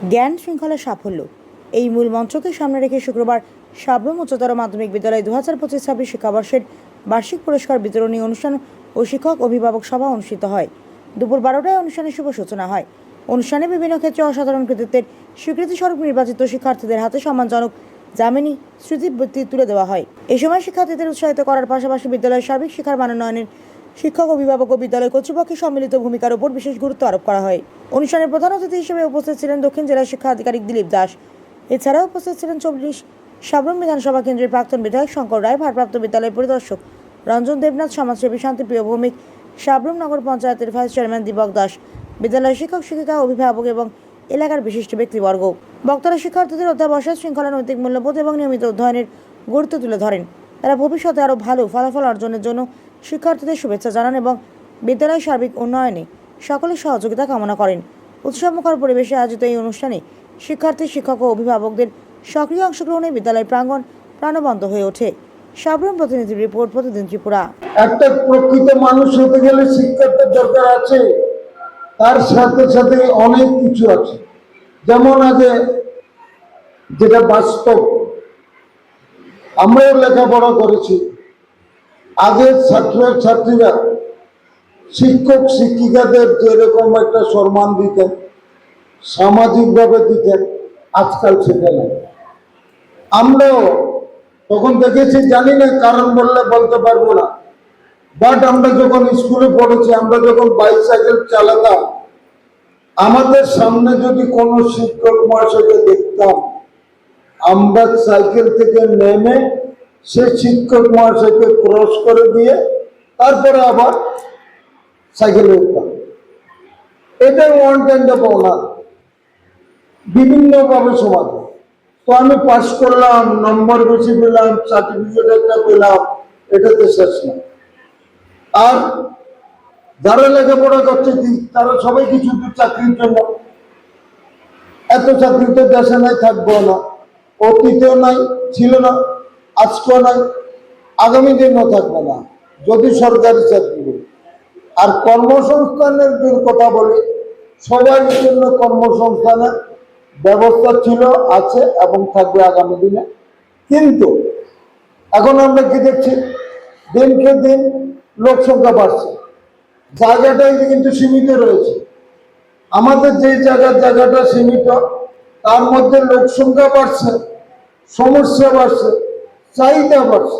জ্ঞান শৃঙ্খলার সাফল্য এই মূল মন্ত্রকে সামনে রেখে শুক্রবার সাবরুম উচ্চতর মাধ্যমিক বিদ্যালয় 2025-26 শিক্ষাবর্ষের বার্ষিক পুরস্কার বিতরণী অনুষ্ঠান ও শিক্ষক অভিভাবক সভা অনুষ্ঠিত হয়। দুপুর 12টায় অনুষ্ঠানের শুভ সূচনা হয়। অনুষ্ঠানে বিভিন্ন ক্ষেত্রে অসাধারণ কৃতিত্বের স্বীকৃতিস্বরূপ নির্বাচিত শিক্ষার্থীদের হাতে সম্মানজনক জামিনী স্মৃতিবৃত্তি তুলে দেওয়া হয়। এই সময় শিক্ষার্থীদের উৎসাহিত করার পাশাপাশি বিদ্যালয়ের সার্বিক শিক্ষার মানোন্নয়নের শিক্ষক অভিভাবক ও বিদ্যালয় কর্তৃপক্ষের সম্মিলিত ভূমিকার উপর বিশেষ গুরুত্ব আরোপ করা হয়। অনুষ্ঠানের প্রধান অতিথি হিসেবে উপস্থিত ছিলেন দক্ষিণ জেলার শিক্ষা আধিকারিক দিলীপ দাস। এছাড়াও উপস্থিত ছিলেন 24 সাবরুম বিধানসভা কেন্দ্রের প্রাক্তন বিধায়ক শঙ্কর রায়, ভারপ্রাপ্ত বিদ্যালয় পরিদর্শক রঞ্জন দেবনাথ, সমাজসেবী শান্তিপ্রিয় ভৌমিক, সাবরুম নগর পঞ্চায়েতের ভাইস চেয়ারম্যান দীপক দাস, বিদ্যালয়ের শিক্ষক শিক্ষিকা, অভিভাবক এবং এলাকার বিশিষ্ট ব্যক্তিবর্গ। বক্তারা শিক্ষার্থীদের অধ্যাবসায়, শৃঙ্খলা, নৈতিক মূল্যবোধ এবং নিয়মিত অধ্যয়নের গুরুত্ব তুলে ধরেন। তারা ভবিষ্যতে আরও ভালো ফলাফল অর্জনের জন্য শিক্ষার্থীদের শুভেচ্ছা জানান এবং বিদ্যালয়ের সার্বিক উন্নয়নে সকলের সহযোগিতা কামনা করেন। উৎসবমুখর পরিবেশে আয়োজিত এই অনুষ্ঠানে শিক্ষার্থী, শিক্ষক ও অভিভাবকদের সক্রিয় অংশগ্রহণে বিদ্যালয় প্রাঙ্গণ প্রাণবন্ত হয়ে ওঠে। সাবরুম প্রতিনিধি রিপোর্ট, প্রতিদিন ত্রিপুরা। একটা প্রকৃত মানুষ হতে গেলে শিক্ষার দরকার আছে, তার সাথে সাথে অনেক কিছু আছে। যেমন আগে যেটা বাস্তব, আমরাও লেখাপড়া করেছি, আগে ছাত্রছাত্রীরা শিক্ষক শিক্ষিকাদের যেরকম একটা সম্মান দিতেন, সামাজিকভাবে দিতেন, আজকাল সেটা নেই। আমরাও তখন দেখেছি, জানি না, কারণ বললে বলতে পারবো না, বাট আমরা যখন স্কুলে পড়েছি, আমরা যখন বাইসাইকেল চালাতাম, আমাদের সামনে যদি কোনো শিক্ষক মহাশয়কে দেখতাম, আমরা সাইকেল থেকে নেমে সে শিক্ষক মহাশয়কে ক্রস করে দিয়ে তারপরে আবার সাইকেলে উঠতাম। এটাই ওয়ান কাইন্ড অফ অনার, বিভিন্নভাবে সমাজ। তো আমি পাস করলাম, নম্বর বেশি পেলাম, সার্টিফিকেট একটা পেলাম, এটাতে শেষ না। আর যারা লেখাপড়া করছে তারা সবাই কিছু চাকরির জন্য, এত চাকরি তো দেশে নাই, থাকবো না, অতীতেও নাই, ছিল না, আজকেও নাই, আগামী দিনও থাকবে না যদি সরকারি চাকরি বলি। আর কর্মসংস্থানের যে কথা বলি, সবার জন্য কর্মসংস্থানের ব্যবস্থা ছিল, আছে এবং থাকবে আগামী দিনে। কিন্তু এখন আমরা কি দেখছি, দিনকে দিন লোক সংখ্যা বাড়ছে, জায়গাটাই কিন্তু সীমিত রয়েছে। আমাদের যে জায়গাটা সীমিত, তার মধ্যে লোক সংখ্যা বাড়ছে, সমস্যা বাড়ছে, চাহিদা বাড়ছে।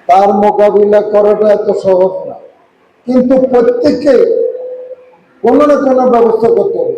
তার মোকাবিলা করাটা এত সহজ না, কিন্তু প্রত্যেককে কোনো না কোনো ব্যবস্থা করতে হবে।